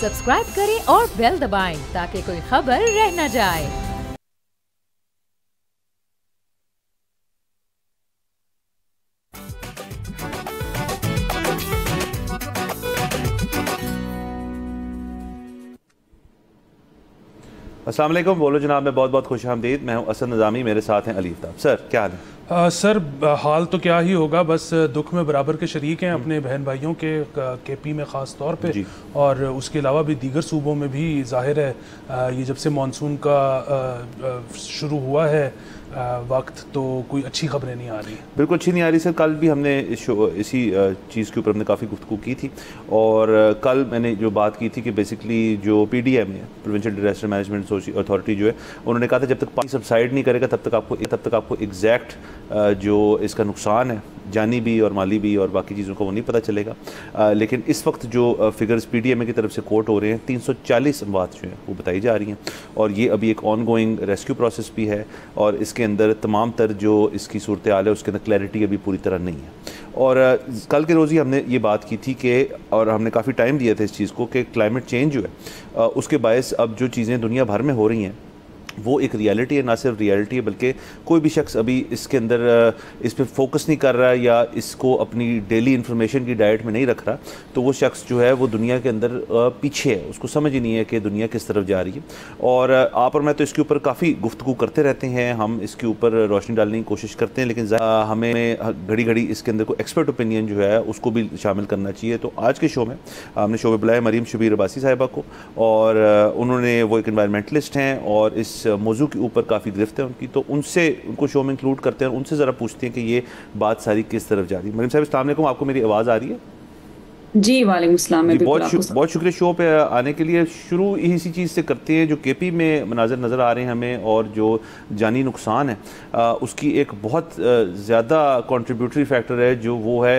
Subscribe करें और bell दबाएं ताकि कोई खबर रह न जाए। अस्सलाम वालेकुम। बोलो जनाब, मैं बहुत बहुत खुश आमदीद। मैं हूं असद निज़ामी, मेरे साथ हैं अली आफ्ताब। सर क्या हाल है? सर हाल तो क्या ही होगा, बस दुख में बराबर के शरीक हैं अपने बहन भाइयों के केपी में ख़ास तौर पे, और उसके अलावा भी दीगर सूबों में भी जाहिर है ये जब से मानसून का शुरू हुआ है वक्त, तो कोई अच्छी खबरें नहीं आ रही। बिल्कुल अच्छी नहीं आ रही सर। कल भी हमने इसी चीज़ के ऊपर हमने काफ़ी गुफ्तगू की थी, और कल मैंने जो बात की थी कि बेसिकली जो PDM है, प्रोविंशियल डिजास्टर मैनेजमेंट अथॉरिटी जो है, उन्होंने कहा था जब तक पानी सबसाइड नहीं करेगा तब तक आपको एग्जैक्ट जो इसका नुकसान है, जानी भी और माली भी और बाकी चीज़ों का, वो नहीं पता चलेगा। लेकिन इस वक्त जो फिगर्स PDM की तरफ से कोट हो रहे हैं, 340 अमवात जो हैं वो बताई जा रही हैं, और ये अभी एक ऑन गोइंग रेस्क्यू प्रोसेस भी है, और इसके अंदर तमाम तर जो इसकी सूरत हाल है उसके अंदर क्लैरिटी अभी पूरी तरह नहीं है। और कल के रोज़ ही हमने ये बात की थी कि, और हमने काफ़ी टाइम दिया था इस चीज़ को, कि क्लाइमेट चेंज जो है उसके बायस अब जो चीज़ें दुनिया भर में हो रही हैं वो एक रियलिटी है, ना सिर्फ रियलिटी है बल्कि कोई भी शख्स अभी इसके अंदर इस पर फोकस नहीं कर रहा या इसको अपनी डेली इन्फॉर्मेशन की डाइट में नहीं रख रहा, तो वो शख्स जो है वो दुनिया के अंदर पीछे है, उसको समझ ही नहीं है कि दुनिया किस तरफ जा रही है। और आप और मैं तो इसके ऊपर काफ़ी गुफ्तगू करते रहते हैं, हम इसके ऊपर रोशनी डालने की कोशिश करते हैं, लेकिन हमें घड़ी घड़ी इसके अंदर कोई एक्सपर्ट ओपिनियन जो है उसको भी शामिल करना चाहिए। तो आज के शो में हमने शो में बुलाया मरीम शबीर अब्बासी साहिबा को, और उन्होंने, वो एक इन्वायरमेंटलिस्ट हैं और इस मौजू के ऊपर काफ़ी गिरफ्त है उनकी, तो उनको शो में इंक्लूड करते हैं, उनसे ज़रा पूछते हैं कि ये बात सारी किस तरफ जा रही है। मरीम साहब अस्सलाम वालेकुम, आपको मेरी आवाज़ आ रही है? जी वालेकुम सलाम। बहुत शुक्रिया शो पे आने के लिए। शुरू इसी चीज़ से करते हैं, जो KP में मनाज़र नज़र आ रहे हैं हमें, और जो जानी नुकसान है उसकी एक बहुत ज़्यादा कंट्रीब्यूटरी फैक्टर है जो वो है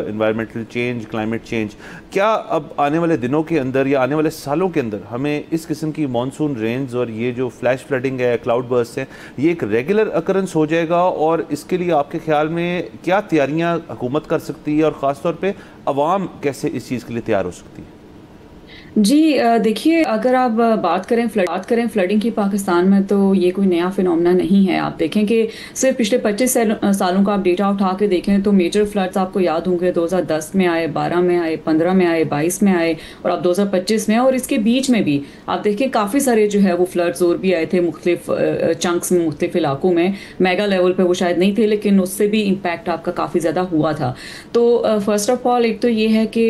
इन्वायरमेंटल चेंज, क्लाइमेट चेंज। क्या अब आने वाले दिनों के अंदर या आने वाले सालों के अंदर हमें इस किस्म की मानसून रेंज और ये जो फ्लैश फ्लडिंग है, क्लाउड बर्स्ट है, ये एक रेगुलर अकरेंस हो जाएगा? और इसके लिए आपके ख्याल में क्या तैयारियाँ हुकूमत कर सकती है, और ख़ास तौर पर अवाम कैसे इस चीज़ के लिए तैयार हो सकती है? जी देखिए, अगर आप बात करें फ्लडिंग की पाकिस्तान में, तो ये कोई नया फिनोमेना नहीं है। आप देखें कि सिर्फ पिछले 25 सालों का आप डेटा उठा के देखें तो मेजर फ्लड्स आपको याद होंगे 2010 में आए, 12 में आए, 15 में आए, 22 में आए, और अब 2025 में, और इसके बीच में भी आप देखें काफ़ी सारे जो है वो फ्लड्स और भी आए थे मुख्तलिफ चंक्स में, मुख्तलिफ इलाकों में। मेगा लेवल पर वो शायद नहीं थे, लेकिन उससे भी इम्पैक्ट आपका काफ़ी ज़्यादा हुआ था। तो फर्स्ट ऑफ ऑल एक तो ये है कि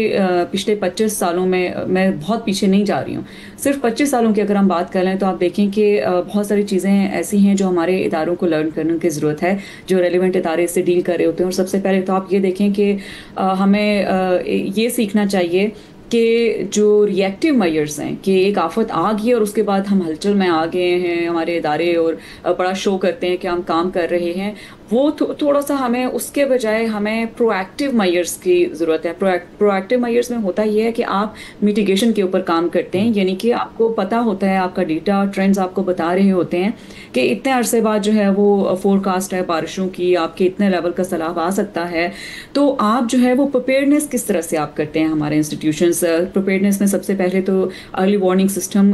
पिछले 25 सालों में मैं बहुत पीछे नहीं जा रही हूँ, सिर्फ 25 सालों की अगर हम बात कर लें तो आप देखें कि बहुत सारी चीज़ें ऐसी हैं जो हमारे इदारों को लर्न करने की ज़रूरत है, जो रेलिवेंट इदारे इससे डील कर रहे होते हैं। और सबसे पहले तो आप ये देखें कि हमें ये सीखना चाहिए कि जो रिएक्टिव मेजर्स हैं, कि एक आफत आ गई और उसके बाद हम हलचल में आ गए हैं, हमारे इदारे और बड़ा शो करते हैं कि हम काम कर रहे हैं, वो थोड़ा सा हमें उसके बजाय हमें प्रोएक्टिव मेजर्स की ज़रूरत है। प्रोएक्टिव मेजर्स में होता ये है कि आप मिटिगेशन के ऊपर काम करते हैं, यानी कि आपको पता होता है, आपका डेटा ट्रेंड्स आपको बता रहे होते हैं कि इतने अरसे बाद जो है वो फोरकास्ट है बारिशों की, आपके इतने लेवल का सैलाब आ सकता है। तो आप जो है वो प्रिपेयर्डनेस किस तरह से आप करते हैं? हमारे इंस्टीट्यूशंस प्रिपेयर्डनेस में सबसे पहले तो अर्ली वार्निंग सिस्टम,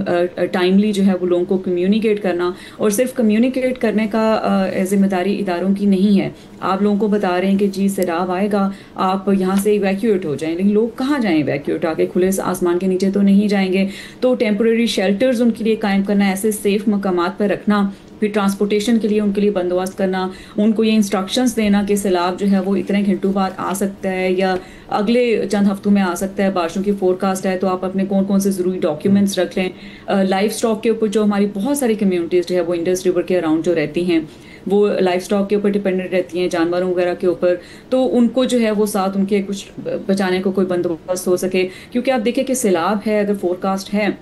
टाइमली जो है वो लोगों को कम्युनिकेट करना, और सिर्फ कम्युनिकेट करने का जिम्मेदारी इदारों की नहीं है। आप लोगों को बता रहे हैं कि जी सैलाब आएगा, आप यहाँ से इवैक्यूएट हो जाएं, लेकिन लोग कहाँ जाएं इवैक्यूएट? आके खुले आसमान के नीचे तो नहीं जाएंगे। तो टेम्परेरी शेल्टर्स उनके लिए कायम करना, ऐसे सेफ मकामात पर रखना, फिर ट्रांसपोर्टेशन के लिए उनके लिए बंदोबस्त करना, उनको ये इंस्ट्रक्शंस देना कि सैलाब जो है वो इतने घंटों बाद आ सकता है या अगले चंद हफ्तों में आ सकता है, बारिशों की फोरकास्ट है, तो आप अपने कौन कौन से ज़रूरी डॉक्यूमेंट्स रख लें। लाइफ स्टॉक के ऊपर जो हमारी बहुत सारी कम्युनिटीज़ जो है वो इंडस रिवर के अराउंड जो रहती हैं, वो लाइफ स्टॉक के ऊपर डिपेंडेंट रहती हैं, जानवरों वगैरह के ऊपर, तो उनको जो है वो साथ उनके कुछ बचाने को कोई बंदोबस्त हो सके। क्योंकि आप देखिए कि सैलाब है, अगर फोरकास्ट है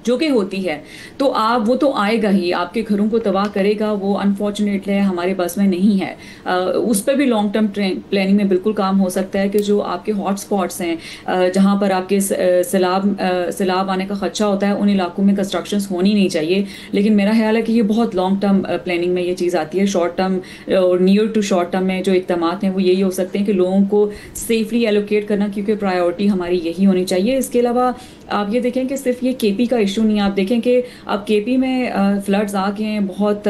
जो कि होती है, तो आप वो तो आएगा ही, आपके घरों को तबाह करेगा, वो अनफॉर्चुनेटली हमारे बस में नहीं है। उस पर भी लॉन्ग टर्म प्लानिंग में बिल्कुल काम हो सकता है कि जो आपके हॉट स्पॉट्स हैं, जहाँ पर आपके सैलाब आने का खदशा होता है, उन इलाकों में कंस्ट्रक्शंस होनी नहीं चाहिए। लेकिन मेरा ख्याल है कि ये बहुत लॉन्ग टर्म प्लानिंग में ये चीज़ आती है। शॉर्ट टर्म और नियर टू शॉर्ट टर्म में जो इक़दाम हैं वो यही हो सकते हैं कि लोगों को सेफली एलोकेट करना, क्योंकि प्रायोरिटी हमारी यही होनी चाहिए। इसके अलावा आप ये देखें कि सिर्फ ये केपी का इशू नहीं है, आप देखें कि अब केपी में फ्लड्स आ गए हैं, बहुत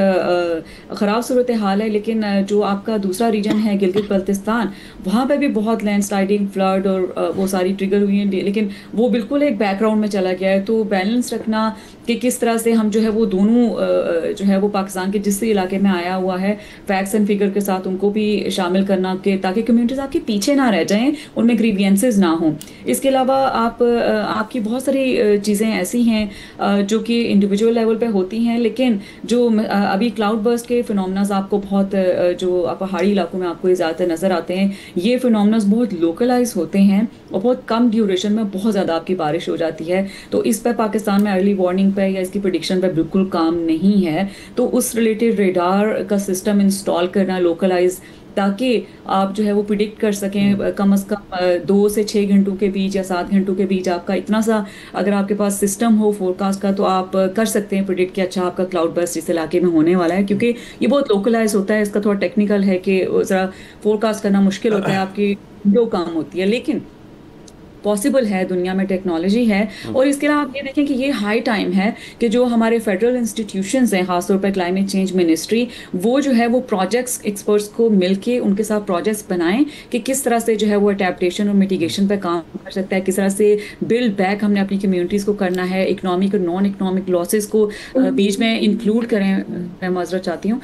ख़राब सूरत हाल है, लेकिन जो आपका दूसरा रीजन है गिलगित बल्तिस्तान, वहाँ पे भी बहुत लैंडस्लाइडिंग, फ्लड और वो सारी ट्रिगर हुई हैं, लेकिन वो बिल्कुल एक बैकग्राउंड में चला गया है। तो बैलेंस रखना कि किस तरह से हम जो है वो दोनों जो है वो पाकिस्तान के जिस इलाके में आया हुआ है फैक्ट्स एंड फिगर के साथ उनको भी शामिल करना, कि ताकि कम्युनिटीज़ आपके पीछे ना रह जाएं, उनमें ग्रीवियंसेस ना हों। इसके अलावा आपकी बहुत सारी चीज़ें ऐसी हैं जो कि इंडिविजुअल लेवल पे होती हैं, लेकिन जो अभी क्लाउड बर्स्ट के फिनोमेनास आपको बहुत जो पहाड़ी इलाकों में आपको ज़्यादातर नज़र आते हैं, ये फिनोमेनास बहुत लोकलाइज होते हैं और बहुत कम ड्यूरेशन में बहुत ज़्यादा आपकी बारिश हो जाती है। तो इस पर पाकिस्तान में अर्ली वार्निंग पे या इसकी प्रेडिक्शन पे बिल्कुल काम नहीं है। तो उस रिलेटेड रेडार का सिस्टम इंस्टॉल करना लोकलाइज, ताकि आप जो है वो प्रिडिक्ट कर सकें कम से कम 2 से 6 घंटों के बीच या 7 घंटों के बीच आपका इतना सा अगर आपके पास सिस्टम हो फोरकास्ट का, तो आप कर सकते हैं प्रिडिक्ट कि अच्छा आपका क्लाउड बर्स्ट इस इलाके में होने वाला है। क्योंकि ये बहुत लोकलाइज होता है, इसका थोड़ा टेक्निकल है कि ज़रा फोरकास्ट करना मुश्किल होता है, आपकी जो काम होती है, लेकिन पॉसिबल है, दुनिया में टेक्नोलॉजी है। और इसके अलावा आप ये देखें कि ये हाई टाइम है कि जो हमारे फेडरल इंस्टीट्यूशंस हैं, खासतौर पर क्लाइमेट चेंज मिनिस्ट्री, वो जो है वो प्रोजेक्ट्स एक्सपर्ट्स को मिलके उनके साथ प्रोजेक्ट्स बनाएं कि किस तरह से जो है वो अडेप्टेशन और मिटिगेशन पर काम कर सकता है, किस तरह से बिल्ड बैक हमने अपनी कम्युनिटीज़ को करना है, इकनॉमिक और नॉन इकनॉमिक लॉसेस को बीच में इंक्लूड करें, मैं माजरत चाहती हूँ,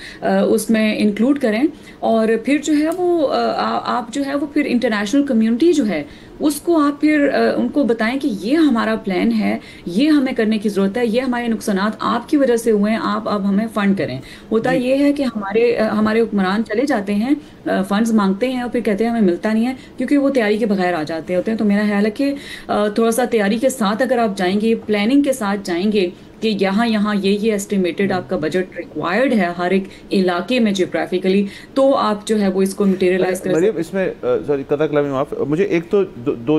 उसमें इंक्लूड करें। और फिर जो है वो आप जो है वो फिर इंटरनेशनल कम्युनिटी जो है उसको आप फिर उनको बताएं कि ये हमारा प्लान है, ये हमें करने की ज़रूरत है, ये हमारे नुकसानात आपकी वजह से हुए हैं, आप अब हमें फ़ंड करें। होता ये है कि हमारे हुक्मरान चले जाते हैं, फ़ंड्स मांगते हैं और फिर कहते हैं हमें मिलता नहीं है, क्योंकि वो तैयारी के बगैर आ जाते होते हैं। तो मेरा ख्याल है कि थोड़ा सा तैयारी के साथ अगर आप जाएंगे, प्लानिंग के साथ जाएंगे कि यहाँ ये एस्टिमेटेड आपका बजट रिक्वायर्ड है हर एक इलाके में जियोग्राफिकली, तो आप जो है वो इसको मटेरियलाइज कर सकते हैं। इसमें सॉरी कथा कलामी माफ, मुझे एक तो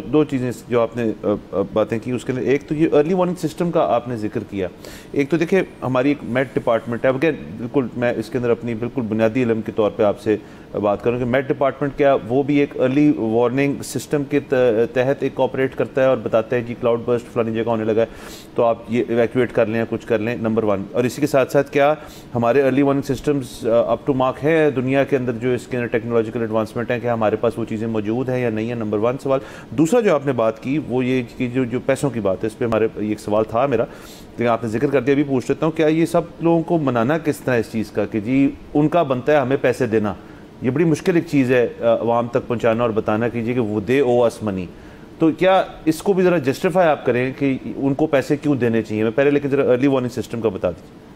दो चीज़ें जो आपने बातें की उसके अंदर, एक तो ये अर्ली वार्निंग सिस्टम का आपने जिक्र किया। एक तो देखिए हमारी एक मेट डिपार्टमेंट है, अगेन बिल्कुल मैं इसके अंदर अपनी बिल्कुल बुनियादी इल्म के तौर पर आपसे बात करूँ कि मेट डिपार्टमेंट क्या वो भी एक अर्ली वार्निंग सिस्टम के तहत एक ऑपरेट करता है और बताता है कि क्लाउड बर्स्ट फलानी जगह होने लगा है तो आप ये इवैक्यूएट कर लें, कुछ कर लें, नंबर 1। और इसी के साथ साथ क्या हमारे early warning systems up to mark है दुनिया के अंदर, जो इसके अंदर टेक्नोलॉजिकल एडवांसमेंट है, कि हमारे पास वो चीज़ें मौजूद हैं या नहीं है, नंबर 1 सवाल। दूसरा जो आपने बात की वो ये कि जो पैसों की बात है, इस पर हमारे एक सवाल था मेरा, लेकिन आपने जिक्र कर दिया, अभी पूछ लेता हूँ, क्या ये सब लोगों को मनाना किस तरह इस चीज़ का कि जी उनका बनता है हमें पैसे देना, ये बड़ी मुश्किल एक चीज़ है आवाम तक पहुँचाना और बताना कीजिए कि वो दे ओ अस मनी, तो क्या इसको भी ज़रा जस्टिफाई आप करें कि उनको पैसे क्यों देने चाहिए? मैं पहले लेकिन ज़रा अर्ली वार्निंग सिस्टम का बता दीजिए।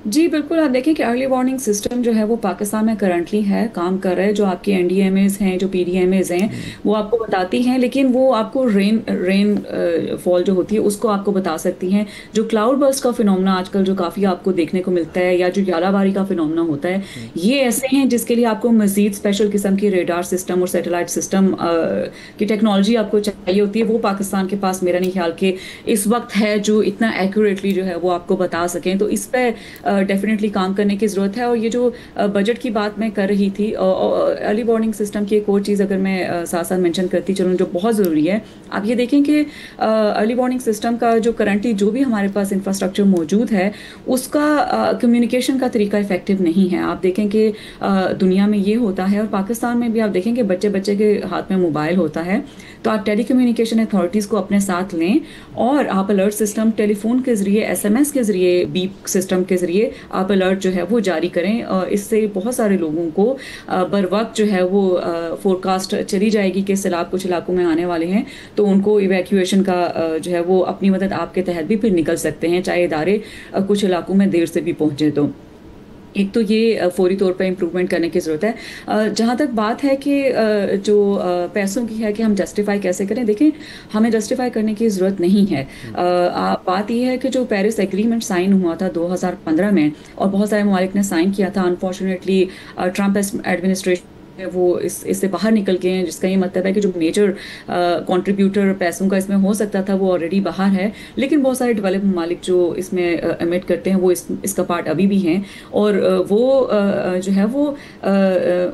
जी बिल्कुल, आप देखें कि अर्ली वार्निंग सिस्टम जो है वो पाकिस्तान में करंटली है, काम कर रहा है। जो आपके एनडीएमएस हैं, जो पीडीएमएस हैं, वो आपको बताती हैं, लेकिन वो आपको रेन फॉल जो होती है उसको आपको बता सकती हैं। जो क्लाउड बर्स्ट का फिनोमेना आजकल जो काफ़ी आपको देखने को मिलता है, या जो यालाबारी का फिनोमेना होता है, ये ऐसे हैं जिसके लिए आपको मजीद स्पेशल किस्म की रेडार सिस्टम और सैटेलाइट सिस्टम की टेक्नोलॉजी आपको चाहिए होती है। वो पाकिस्तान के पास मेरा नहीं ख्याल कि इस वक्त है जो इतना एक्यूरेटली जो है वो आपको बता सकें। तो इस पर डेफिनेटली काम करने की ज़रूरत है। और ये जो बजट की बात मैं कर रही थी, अर्ली वार्निंग सिस्टम की एक और चीज़ अगर मैं साथ साथ मेंशन करती चलूँ जो बहुत ज़रूरी है, आप ये देखें कि अर्ली वार्निंग सिस्टम का जो करंटली जो भी हमारे पास इंफ्रास्ट्रक्चर मौजूद है उसका कम्युनिकेशन का तरीका इफेक्टिव नहीं है। आप देखें कि दुनिया में ये होता है और पाकिस्तान में भी आप देखें कि बच्चे के हाथ में मोबाइल होता है, तो आप टेली कम्युनिकेशन अथॉरिटीज़ को अपने साथ लें और आप अलर्ट सिस्टम टेलीफोन के ज़रिए, SMS के ज़रिए, बीप सिस्टम के ज़रिए आप अलर्ट जो है वो जारी करें। और इससे बहुत सारे लोगों को बर वक्त जो है वो फोरकास्ट चली जाएगी कि सैलाब कुछ इलाकों में आने वाले हैं, तो उनको इवैक्यूएशन का जो है वो अपनी मदद आपके तहत भी फिर निकल सकते हैं, चाहे इदारे कुछ इलाकों में देर से भी पहुँचे। तो एक तो ये फौरी तौर पे इम्प्रूवमेंट करने की ज़रूरत है। जहाँ तक बात है कि जो पैसों की है कि हम जस्टिफाई कैसे करें, देखें हमें जस्टिफाई करने की ज़रूरत नहीं है। बात ये है कि जो पेरिस एग्रीमेंट साइन हुआ था 2015 में और बहुत सारे ममालिक ने साइन किया था, अनफॉर्चुनेटली ट्रम्प एडमिनिस्ट्रेशन वो इससे बाहर निकल गए हैं, जिसका ये मतलब है कि जो मेजर कंट्रीब्यूटर पैसों का इसमें हो सकता था वो ऑलरेडी बाहर है। लेकिन बहुत सारे डेवलप ममालिक जो इसमें एमिट करते हैं वो इसका पार्ट अभी भी हैं, और वो जो है वो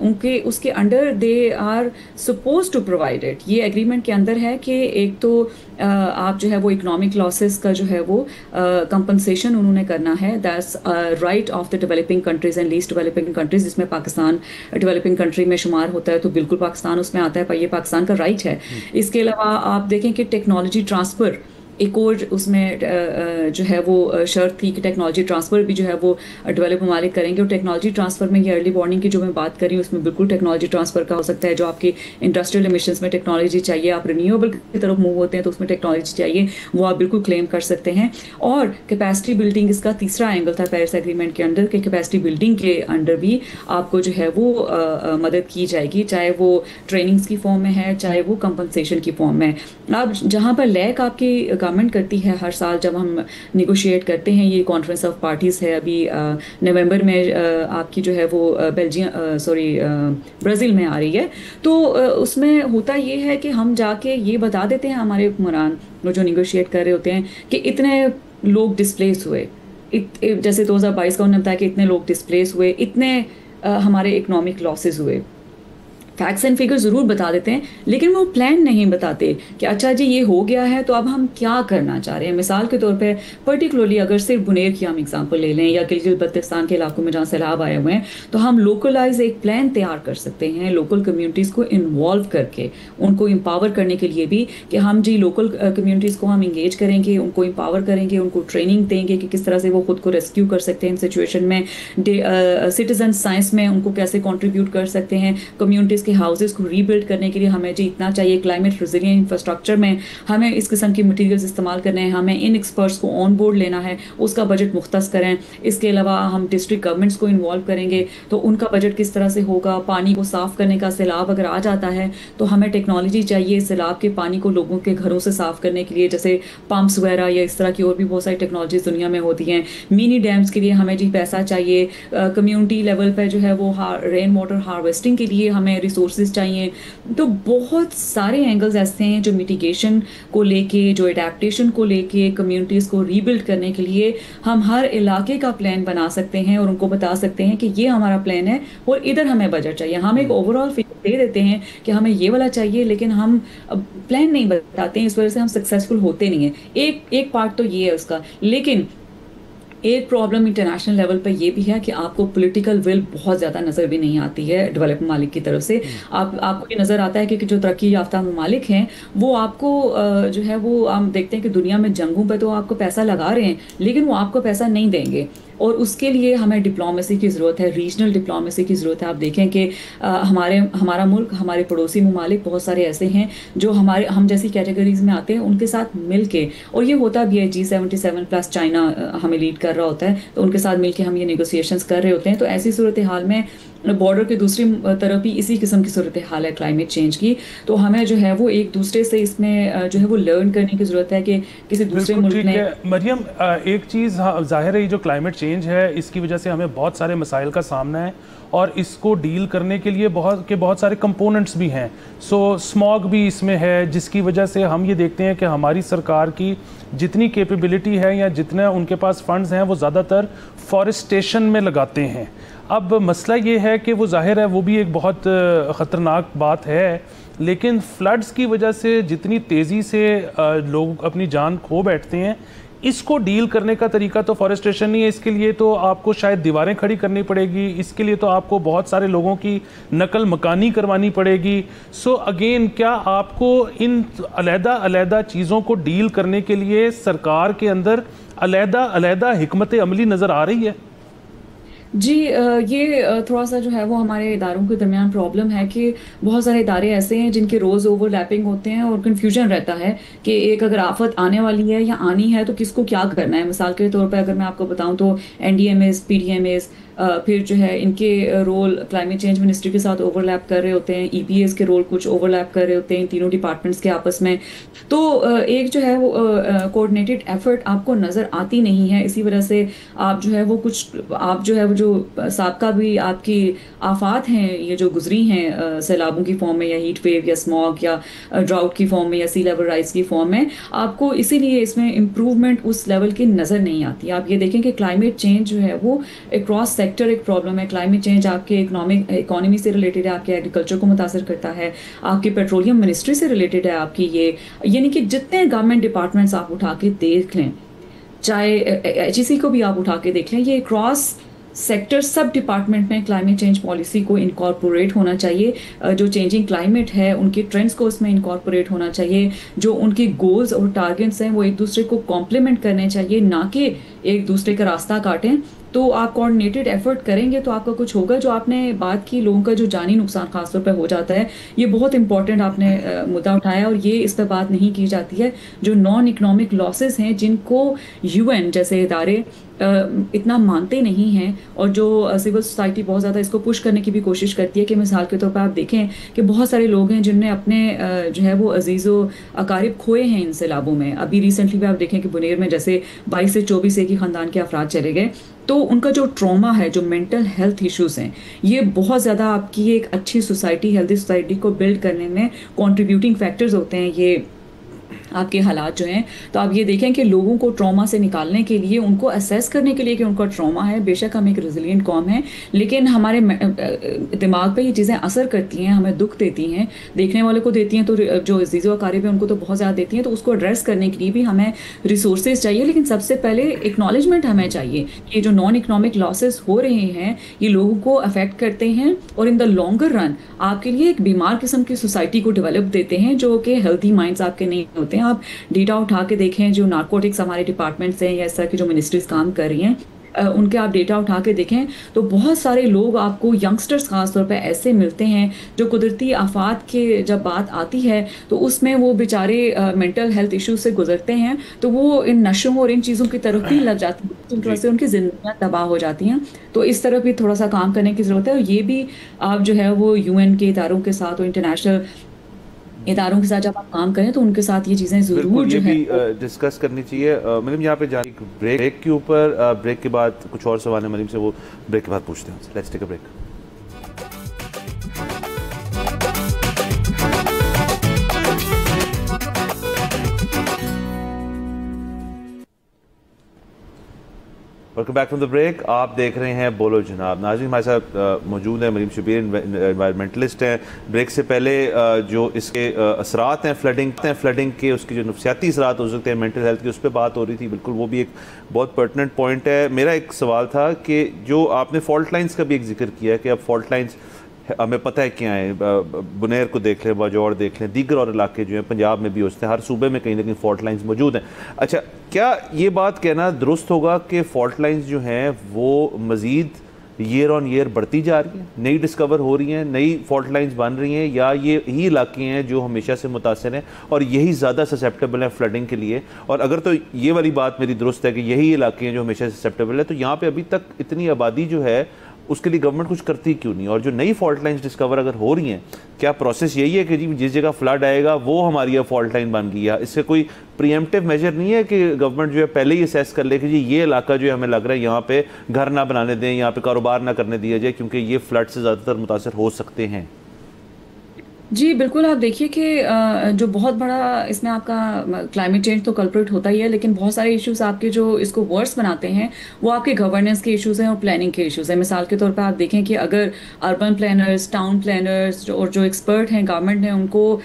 उनके उसके under they are suppose to provide it. ये एग्रीमेंट के अंदर है कि एक तो आप जो है वो इकोनॉमिक लॉसेस का जो है वो कंपनसेशन उन्होंने करना है, that's right of the developing countries and least developing countries, जिसमें पाकिस्तान डेवलपिंग कंट्री में शुमार होता है, तो बिल्कुल पाकिस्तान उसमें आता है, पर ये पाकिस्तान का राइट है। इसके अलावा आप देखें कि टेक्नोलॉजी ट्रांसफ़र एक और उसमें जो है वो शर्त थी कि टेक्नोलॉजी ट्रांसफ़र भी जो है वो डेवलप ममालिक करेंगे। और टेक्नोलॉजी ट्रांसफ़र में ये अर्ली वार्निंग की जो मैं बात कर रही हूँ उसमें बिल्कुल टेक्नोलॉजी ट्रांसफ़र का हो सकता है। जो आपकी इंडस्ट्रियल एमिशंस में टेक्नोलॉजी चाहिए, आप रिन्यूएबल की तरफ मूव होते हैं तो उसमें टेक्नोलॉजी चाहिए, वो आप बिल्कुल क्लेम कर सकते हैं। और कैपेसिटी बिल्डिंग इसका तीसरा एंगल था पेरिस एग्रीमेंट के अंदर, कि कैपेसिटी बिल्डिंग के अंडर भी आपको जो है वो मदद की जाएगी, चाहे वो ट्रेनिंग्स की फॉर्म में है, चाहे वो कंपनसेशन की फॉर्म में। अब जहाँ पर लैक आपकी गवर्नमेंट करती है हर साल जब हम निगोशिएट करते हैं, ये कॉन्फ्रेंस ऑफ पार्टीज़ है अभी नवंबर में आपकी जो है वो ब्राज़ील में आ रही है, तो उसमें होता ये है कि हम जाके ये बता देते हैं हमारे हुक्मरान जो निगोशिएट कर रहे होते हैं कि इतने लोग डिस्प्लेस हुए, जैसे 2022 का उन्होंने बताया कि इतने लोग डिस्प्लेस हुए, इतने हमारे इकोनॉमिक लॉसेस हुए। फैक्ट्स एंड फिगर ज़रूर बता देते हैं, लेकिन वो प्लान नहीं बताते कि अच्छा जी ये हो गया है तो अब हम क्या करना चाह रहे हैं। मिसाल के तौर पे पर्टिकुलरली अगर सिर्फ बुनेर की हम एग्जांपल ले लें या गिलगित बल्तिस्तान के इलाकों में जहाँ सैलाब आए हुए हैं, तो हम लोकलाइज एक प्लान तैयार कर सकते हैं लोकल कम्युनिटीज़ को इन्वॉल्व करके, उनको एम्पावर करने के लिए भी कि हम जी लोकल कम्युनिटीज़ को हम इंगेज करेंगे, उनको एम्पावर करेंगे, उनको ट्रेनिंग देंगे कि किस तरह से वो खुद को रेस्क्यू कर सकते हैं इन सिचुएशन में। सिटीजन साइंस में उनको कैसे कॉन्ट्रीब्यूट कर सकते हैं, कम्युनिटीज़ के हाउसेस को रीबिल्ड करने के लिए हमें जी इतना चाहिए, क्लाइमेट रेजिलिएंट इंफ्रास्ट्रक्चर में हमें इस किस्म की मटेरियल्स इस्तेमाल करने हैं, हमें इन एक्सपर्ट्स को ऑन बोर्ड लेना है, उसका बजट मुख्तस करें। इसके अलावा हम डिस्ट्रिक्ट गवर्नमेंट्स को इन्वॉल्व करेंगे तो उनका बजट किस तरह से होगा, पानी को साफ़ करने का, सैलाब अगर आ जाता है तो हमें टेक्नोलॉजी चाहिए सैलाब के पानी को लोगों के घरों से साफ़ करने के लिए, जैसे पम्प्स वगैरह या इस तरह की और भी बहुत सारी टेक्नोलॉजीज दुनिया में होती हैं। मिनी डैम्स के लिए हमें जी पैसा चाहिए, कम्युनिटी लेवल पर जो है वो रेन वाटर हार्वेस्टिंग के लिए हमें रिसोर्सेज चाहिए। तो बहुत सारे एंगल्स ऐसे हैं जो मिटिगेशन को लेके, जो एडेप्टेशन को लेके, कम्युनिटीज़ को रीबिल्ड करने के लिए हम हर इलाके का प्लान बना सकते हैं और उनको बता सकते हैं कि ये हमारा प्लान है और इधर हमें बजट चाहिए। हम एक ओवरऑल फिगर दे देते हैं कि हमें ये वाला चाहिए, लेकिन हम प्लान नहीं बताते हैं, इस वजह से हम सक्सेसफुल होते नहीं हैं। एक पार्ट तो ये है उसका। लेकिन एक प्रॉब्लम इंटरनेशनल लेवल पर यह भी है कि आपको पॉलिटिकल विल बहुत ज़्यादा नज़र भी नहीं आती है डेवलप ममालिक की तरफ से। आपको ये नज़र आता है कि जो तरक्की याफ्ता ममालिक हैं वो आपको जो है वो हम देखते हैं कि दुनिया में जंगों पर तो आपको पैसा लगा रहे हैं, लेकिन वो आपको पैसा नहीं देंगे। और उसके लिए हमें डिप्लोमेसी की ज़रूरत है, रीजनल डिप्लोमेसी की ज़रूरत है। आप देखें कि हमारा मुल्क, हमारे पड़ोसी ममालिक बहुत सारे ऐसे हैं जो हम जैसी कैटेगरीज में आते हैं, उनके साथ मिल के, और ये होता भी है G77 प्लस चाइना हमें लीड कर रहा होता है, तो उनके साथ मिल के हम ये नेगोशिएशंस कर रहे होते हैं। तो ऐसी सूरत हाल में बॉर्डर के दूसरी तरफ भी इसी किस्म की सूरत हाल है क्लाइमेट चेंज की, तो हमें जो है वो एक दूसरे से इसमें जो है वो लर्न करने की ज़रूरत है कि किसी दूसरे मुल्क ने। मरियम, एक चीज़ जाहिर है, जो क्लाइमेट चेंज है इसकी वजह से हमें बहुत सारे मसाइल का सामना है और इसको डील करने के लिए बहुत सारे कंपोनेंट्स भी हैं। सो स्मॉग भी इसमें है, जिसकी वजह से हम ये देखते हैं कि हमारी सरकार की जितनी कैपेबिलिटी है या जितने उनके पास फंड्स हैं वो ज़्यादातर फॉरेस्टेशन में लगाते हैं। अब मसला ये है कि वो जाहिर है वो भी एक बहुत ख़तरनाक बात है, लेकिन फ्लड्स की वजह से जितनी तेज़ी से लोग अपनी जान खो बैठते हैं, इसको डील करने का तरीका तो फॉरेस्टेशन नहीं है। इसके लिए तो आपको शायद दीवारें खड़ी करनी पड़ेगी, इसके लिए तो आपको बहुत सारे लोगों की नकल मकानी करवानी पड़ेगी। सो अगेन, क्या आपको इन अलहदा चीज़ों को डील करने के लिए सरकार के अंदर अलहदा हिकमत अमली नज़र आ रही है? जी, ये थोड़ा सा जो है वो हमारे इदारों के दरमियान प्रॉब्लम है कि बहुत सारे इदारे ऐसे हैं जिनके रोज़ ओवरलैपिंग होते हैं और कन्फ्यूजन रहता है कि एक अगर आफत आने वाली है या आनी है तो किसको क्या करना है। मिसाल के तौर पर अगर मैं आपको बताऊं तो NDMAs, PDMAs, फिर जो है इनके रोल क्लाइमेट चेंज मिनिस्ट्री के साथ ओवरलैप कर रहे होते हैं, ईपीएस के रोल कुछ ओवरलैप कर रहे होते हैं तीनों डिपार्टमेंट्स के आपस में। तो एक जो है वो कोऑर्डिनेटेड एफर्ट आपको नज़र आती नहीं है। इसी वजह से आप जो है वो कुछ आप जो है वो जो साबका भी आपकी आफात हैं ये जो गुजरी हैं सैलाबों की फॉर्म में या हीट वेव या स्मॉग या ड्राउट की फॉर्म में या सी लेवल राइज की फॉर्म में, आपको इसीलिए इसमें इम्प्रूवमेंट उस लेवल की नज़र नहीं आती। आप ये देखें कि क्लाइमेट चेंज जो है वो क्रॉस सेक्टर एक प्रॉब्लम है। क्लाइमेट चेंज आपके इकोनॉमी से रिलेटेड है, आपके एग्रीकल्चर को मुतासर करता है, आपकी पेट्रोलियम मिनिस्ट्री से रिलेटेड है, आपकी ये यानी कि जितने गवर्नमेंट डिपार्टमेंट्स आप उठा के देख लें, चाहे एचईसी को भी आप उठा के देख लें, ये क्रॉस सेक्टर सब डिपार्टमेंट में क्लाइमेट चेंज पॉलिसी को इनकॉर्पोरेट होना चाहिए। जो चेंजिंग क्लाइमेट है उनके ट्रेंड्स को उसमें इनकॉर्पोरेट होना चाहिए। जो उनकी गोल्स और टारगेट्स हैं वो एक दूसरे को कॉम्प्लीमेंट करने चाहिए, ना कि एक दूसरे का रास्ता काटें। तो आप कोऑर्डिनेटेड एफर्ट करेंगे तो आपका कुछ होगा। जो आपने बात की लोगों का जो जानी नुकसान खासतौर पर हो जाता है, ये बहुत इंपॉर्टेंट आपने मुद्दा उठाया और ये इस पर बात नहीं की जाती है। जो नॉन इकोनॉमिक लॉसेस हैं जिनको यूएन जैसे इदारे इतना मानते नहीं हैं और जो सिविल सोसाइटी बहुत ज़्यादा इसको पुश करने की भी कोशिश करती है कि मिसाल के तौर पर आप देखें कि बहुत सारे लोग हैं जिनने अपने जो है वो अजीज़ो अकारिब खोए हैं इन सैलाबों में। अभी रिसेंटली भी आप देखें कि बुनेर में जैसे 22 से 24 एक ही ख़ानदान के अफराद चले गए। तो उनका जो ट्रॉमा है, जो मेंटल हेल्थ इश्यूज़ हैं, ये बहुत ज़्यादा आपकी एक अच्छी सोसाइटी, हेल्दी सोसाइटी को बिल्ड करने में कॉन्ट्रीब्यूटिंग फैक्टर्स होते हैं ये आपके हालात जो हैं। तो आप ये देखें कि लोगों को ट्रॉमा से निकालने के लिए, उनको असेस करने के लिए कि उनका ट्रॉमा है, बेशक हम एक रेजिलिएंट कौम है लेकिन हमारे दिमाग पे ये चीज़ें असर करती हैं, हमें दुख देती हैं, देखने वाले को देती हैं, तो जो अजीज़ो अकारिब है उनको तो बहुत ज़्यादा देती हैं। तो उसको एड्रेस करने के लिए भी हमें रिसोर्सेज चाहिए, लेकिन सबसे पहले एक्नॉलेजमेंट हमें चाहिए कि जो नॉन इकोनॉमिक लॉसेस हो रहे हैं ये लोगों को अफेक्ट करते हैं और इन द लॉन्गर रन आपके लिए एक बीमार किस्म की सोसाइटी को डेवलप देते हैं, जो कि हेल्थी माइंड्स आपके नहीं होते हैं। आप डेटा उठा के देखें, जो नार्कोटिक्स हमारे डिपार्टमेंट्स हैं या इस तरह की जो मिनिस्ट्रीज काम कर रही हैं उनके आप डेटा उठा के देखें तो बहुत सारे लोग आपको यंगस्टर्स खासतौर पे ऐसे मिलते हैं जो कुदरती आफात के जब बात आती है तो उसमें वो बेचारे मेंटल हेल्थ इश्यूज से गुजरते हैं, तो वो इन नशों और इन चीज़ों की तरफ भी लग जाती हैं, जिन तरह से उनकी ज़िंदगियाँ तबाह हो जाती हैं। तो इस तरफ भी थोड़ा सा काम करने की ज़रूरत है। और ये भी आप जो है वो यूएन के इदारों के साथ और इंटरनेशनल इदारों के साथ जब आप काम करें तो उनके साथ ये चीज़ें ज़रूर जो है डिस्कस करनी चाहिए। मतलब यहाँ पे जाने ब्रेक के ऊपर, ब्रेक के बाद कुछ और सवाल है मरीम से, वो ब्रेक के बाद पूछते हैं। Let's take a break. Welcome back from the break. आप देख रहे हैं बोलो जनाब। नाज़रीन हमारे साथ मौजूद है मरीम शबीर, एनवायरमेंटलिस्ट हैं। ब्रेक से पहले जो इसके असरात हैं फ्लडिंग के, उसके जो नफसियाती असरात हो सकते हैं मेंटल हेल्थ के, उस पर बात हो रही थी। बिल्कुल वो भी एक बहुत पर्टिनेंट पॉइंट है। मेरा एक सवाल था कि जो आपने फॉल्ट लाइन्स का भी एक जिक्र किया कि अब फॉल्ट लाइन्स हमें पता है क्या है, बुनेर को देख लें, बाजौर देख लें, दीगर और इलाके जो हैं पंजाब में भी होते हैं, हर सूबे में कहीं ना कहीं फॉल्ट लाइन्स मौजूद हैं। अच्छा, क्या ये बात कहना दुरुस्त होगा कि फॉल्ट लाइन्स जो हैं वो मज़ीद ईयर ऑन ईयर बढ़ती जा रही हैं, नई डिस्कवर हो रही हैं, नई फॉल्ट लाइन्स बन रही हैं, या ये ही इलाके हैं जो हमेशा से मुतासिर हैं और यही ज़्यादा ससेप्टेबल हैं फ्लडिंग के लिए? और अगर तो ये वाली बात मेरी दुरुस्त है कि यही इलाके हैं जो हमेशा ससेप्टेबल है, तो यहाँ पर अभी तक इतनी आबादी जो है उसके लिए गवर्नमेंट कुछ करती क्यों नहीं? और जो नई फॉल्ट लाइन्स डिस्कवर अगर हो रही हैं, क्या प्रोसेस यही है कि जी जिस जगह फ्लड आएगा वो हमारी अब फॉल्ट लाइन बन गई है? इससे कोई प्रीएम्प्टिव मेजर नहीं है कि गवर्नमेंट जो है पहले ही असेस कर ले कि जी ये इलाका जो है हमें लग रहा है यहाँ पे घर ना बनाने दें, यहाँ पे कारोबार ना करने दिया जाए क्योंकि ये फ्लड से ज़्यादातर मुतासर हो सकते हैं? जी बिल्कुल, आप देखिए कि जो बहुत बड़ा इसमें आपका क्लाइमेट चेंज तो कल्प्रिट होता ही है, लेकिन बहुत सारे इश्यूज आपके जो इसको वर्स बनाते हैं वो आपके गवर्नेंस के इश्यूज हैं और प्लानिंग के इश्यूज हैं। मिसाल के तौर पे आप देखें कि अगर अर्बन प्लानर्स, टाउन प्लानर्स और जो एक्सपर्ट हैं गवर्नमेंट ने उनको